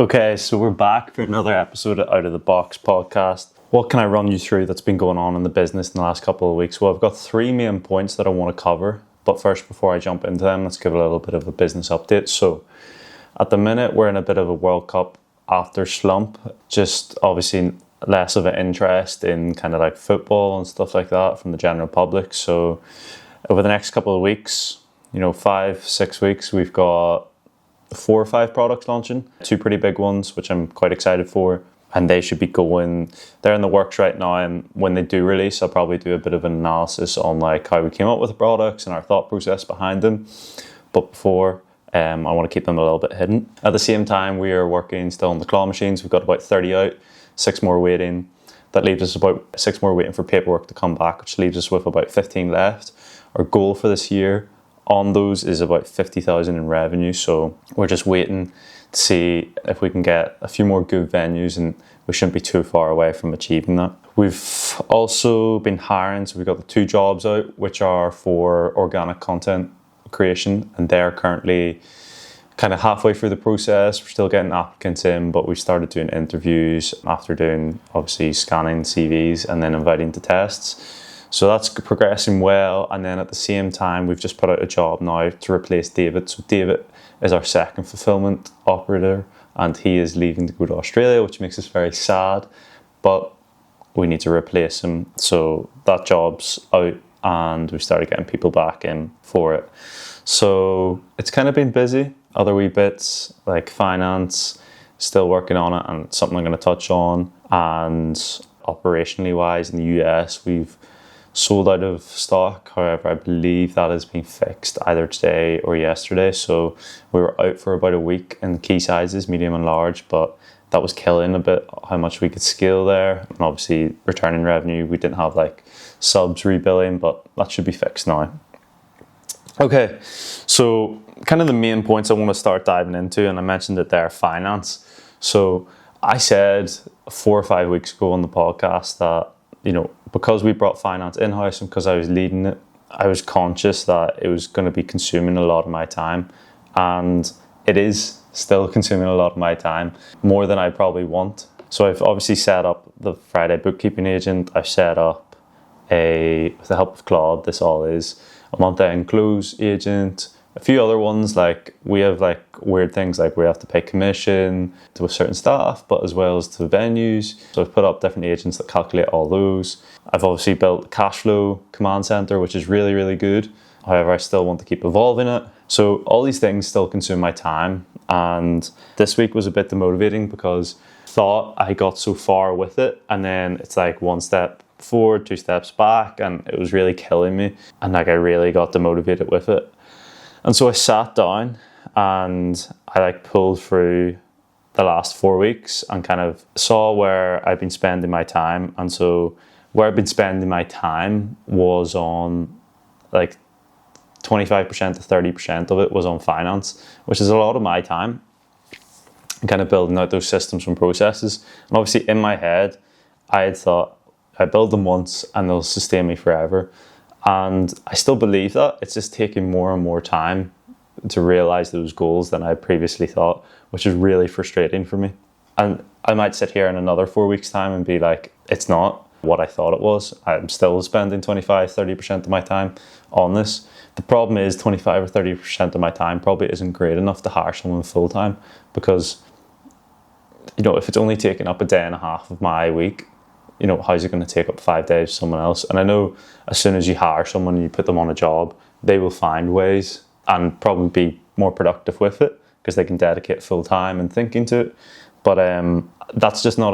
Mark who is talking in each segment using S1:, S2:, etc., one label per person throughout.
S1: Okay, so we're back for another episode of Out of the Box podcast. What can I run you through that's been going on in the business in the last couple of weeks? Well, I've got three main points that I want to cover. But first, before I jump into them, let's give a little bit of a business update. So at the minute, we're in a bit of a World Cup after slump. Just obviously less of an interest in kind of like football and stuff like that from the general public. So over the next couple of weeks, 5-6 weeks, we've got 4 or 5 products launching, 2 pretty big ones, which I'm quite excited for. And they should be going, they're in the works right now. And when they do release, I'll probably do a bit of an analysis on like how we came up with the products and our thought process behind them. But before, I want to keep them a little bit hidden. At the same time, we are working still on the claw machines. We've got about 30 out, 6 more waiting. That leaves us about 6 more waiting for paperwork to come back, which leaves us with about 15 left. Our goal for this year on those is about 50,000 in revenue. So we're just waiting to see if we can get a few more good venues, and we shouldn't be too far away from achieving that. We've also been hiring, so we've got the 2 jobs out, which are for organic content creation, and they're currently kind of halfway through the process. We're still getting applicants in, but we started doing interviews after doing, obviously, scanning CVs and then inviting to tests. So that's progressing well. And then at the same time, we've just put out a job now to replace David. So David is our second fulfillment operator, and he is leaving to go to Australia, which makes us very sad, but we need to replace him. So that job's out, and we've started getting people back in for it. So it's kind of been busy. Other wee bits like finance, still working on it, and something I'm going to touch on. And operationally wise in the US, we've sold out of stock. However, I believe that has been fixed either today or yesterday. So we were out for about a week in key sizes, medium and large, but that was killing a bit how much we could scale there. And obviously returning revenue, we didn't have like subs rebilling, but that should be fixed now. Okay, so kind of the main points I want to start diving into, and I mentioned it there, finance. So I said 4 or 5 weeks ago on the podcast that, because we brought finance in-house and because I was leading it, I was conscious that it was going to be consuming a lot of my time. And it is still consuming a lot of my time, more than I probably want. So I've obviously set up the Friday bookkeeping agent. I've set up with the help of Claude, this all is, a month-end close agent. A few other ones, like we have like weird things like we have to pay commission to a certain staff, but as well as to venues. So I've put up different agents that calculate all those. I've obviously built a cash flow command center, which is really, really good. However, I still want to keep evolving it. So all these things still consume my time. And this week was a bit demotivating because I thought I got so far with it, and then it's like 1 step forward, 2 steps back, and it was really killing me. And like I really got demotivated with it. And so I sat down and I pulled through the last 4 weeks and kind of saw where I'd been spending my time. And so where I've been spending my time was on 25% to 30% of it was on finance, which is a lot of my time, and kind of building out those systems and processes. And obviously in my head, I had thought I build them once and they'll sustain me forever. And I still believe that. It's just taking more and more time to realize those goals than I previously thought, which is really frustrating for me. And I might sit here in another 4 weeks' time and be like, it's not what I thought it was. I'm still spending 25-30% of my time on this. The problem is 25 or 30% of my time probably isn't great enough to hire someone full time, because if it's only taking up a day and a half of my week, how's it going to take up 5 days for someone else? And I know as soon as you hire someone and you put them on a job, they will find ways and probably be more productive with it because they can dedicate full time and thinking to it. But that's just not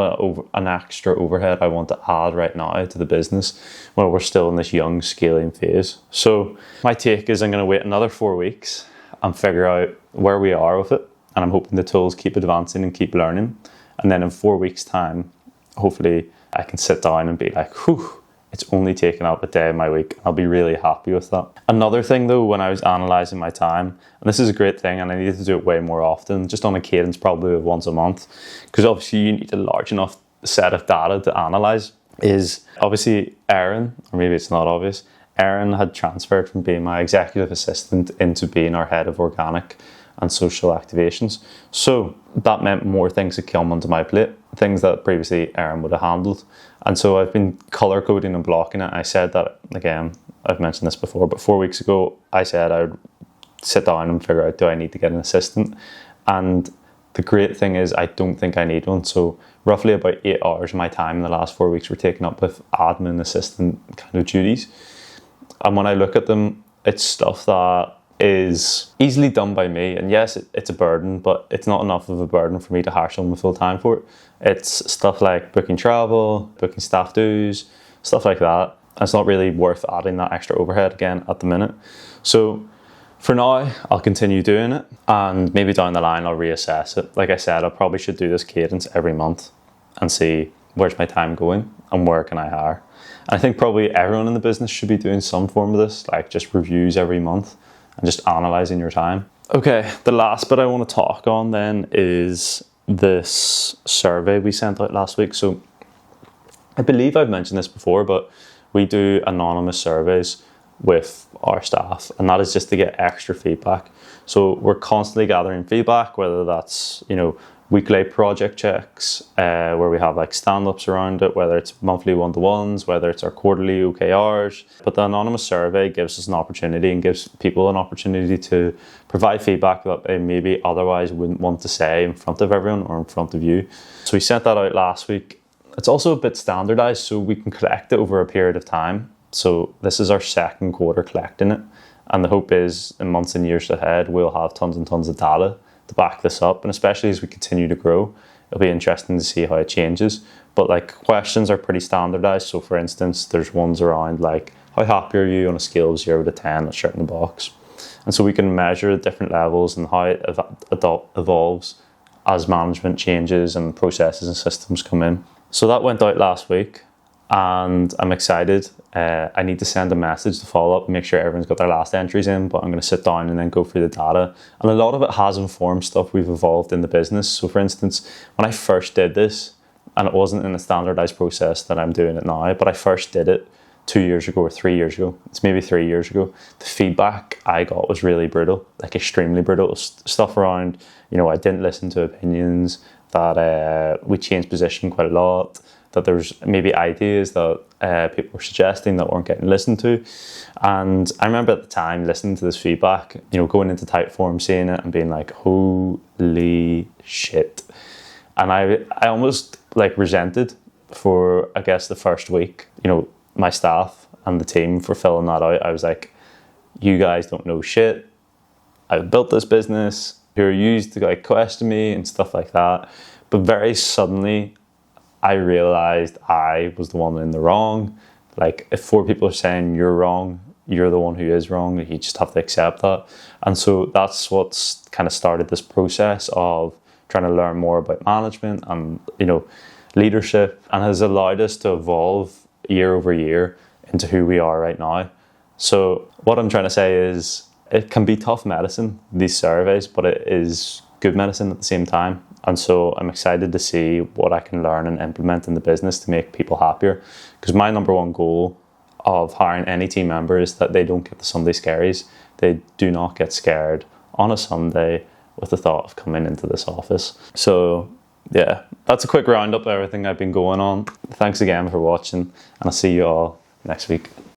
S1: an extra overhead I want to add right now to the business when we're still in this young scaling phase. So my take is I'm going to wait another 4 weeks and figure out where we are with it. And I'm hoping the tools keep advancing and keep learning. And then in 4 weeks' time, hopefully I can sit down and be like, whew, it's only taken up a day of my week. I'll be really happy with that. Another thing though, when I was analysing my time, and this is a great thing and I need to do it way more often, just on a cadence probably of once a month, because obviously you need a large enough set of data to analyse, is obviously Erin, or maybe it's not obvious, Erin had transferred from being my executive assistant into being our head of organic and social activations. So that meant more things had come onto my plate, things that previously Aaron would have handled. And so I've been color coding and blocking it. I said that, again, I've mentioned this before, but 4 weeks ago, I said I would sit down and figure out, do I need to get an assistant? And the great thing is I don't think I need one. So roughly about 8 hours of my time in the last 4 weeks were taken up with admin assistant kind of duties. And when I look at them, it's stuff that is easily done by me. And yes, it's a burden, but it's not enough of a burden for me to hire someone full time for it. It's stuff like booking travel, booking staff dues, stuff like that. And it's not really worth adding that extra overhead again at the minute. So for now, I'll continue doing it, and maybe down the line, I'll reassess it. Like I said, I probably should do this cadence every month and see where's my time going and where can I hire. And I think probably everyone in the business should be doing some form of this, like just reviews every month and just analysing your time. Okay, the last bit I want to talk on then is this survey we sent out last week. So I believe I've mentioned this before, but we do anonymous surveys with our staff, and that is just to get extra feedback. So we're constantly gathering feedback, whether that's, weekly project checks, where we have like stand-ups around it, whether it's monthly one-to-ones, whether it's our quarterly OKRs. But the anonymous survey gives us an opportunity and gives people an opportunity to provide feedback that they maybe otherwise wouldn't want to say in front of everyone or in front of you. So we sent that out last week. It's also a bit standardized, so we can collect it over a period of time. So this is our second quarter collecting it. And the hope is in months and years ahead, we'll have tons and tons of data to back this up. And especially as we continue to grow, it'll be interesting to see how it changes. But like questions are pretty standardized. So for instance, there's ones around like, how happy are you on a scale of 0 to 10? Let's check in the box. And so we can measure different levels and how it evolves as management changes and processes and systems come in. So that went out last week, and I'm excited. I need to send a message to follow up and make sure everyone's got their last entries in, but I'm going to sit down and then go through the data. And a lot of it has informed stuff we've evolved in the business. So for instance, when I first did this, and it wasn't in a standardized process that I'm doing it now, but I first did it 2 years ago or 3 years ago. It's maybe 3 years ago. The feedback I got was really brutal, like extremely brutal. Stuff around, I didn't listen to opinions, that we changed position quite a lot, that there's maybe ideas that people were suggesting that weren't getting listened to. And I remember at the time listening to this feedback, going into Typeform, seeing it and being like, holy shit. And I almost like resented for, I guess, the first week, my staff and the team for filling that out. I was like, you guys don't know shit. I've built this business. Who are used to like question me and stuff like that. But very suddenly, I realized I was the one in the wrong. Like if 4 people are saying you're wrong, you're the one who is wrong. You just have to accept that. And so that's what's kind of started this process of trying to learn more about management and, leadership, and has allowed us to evolve year over year into who we are right now. So what I'm trying to say is it can be tough medicine, these surveys, but it is good medicine at the same time. And so I'm excited to see what I can learn and implement in the business to make people happier. Because my number one goal of hiring any team member is that they don't get the Sunday scaries. They do not get scared on a Sunday with the thought of coming into this office. So yeah, that's a quick roundup of everything I've been going on. Thanks again for watching, and I'll see you all next week.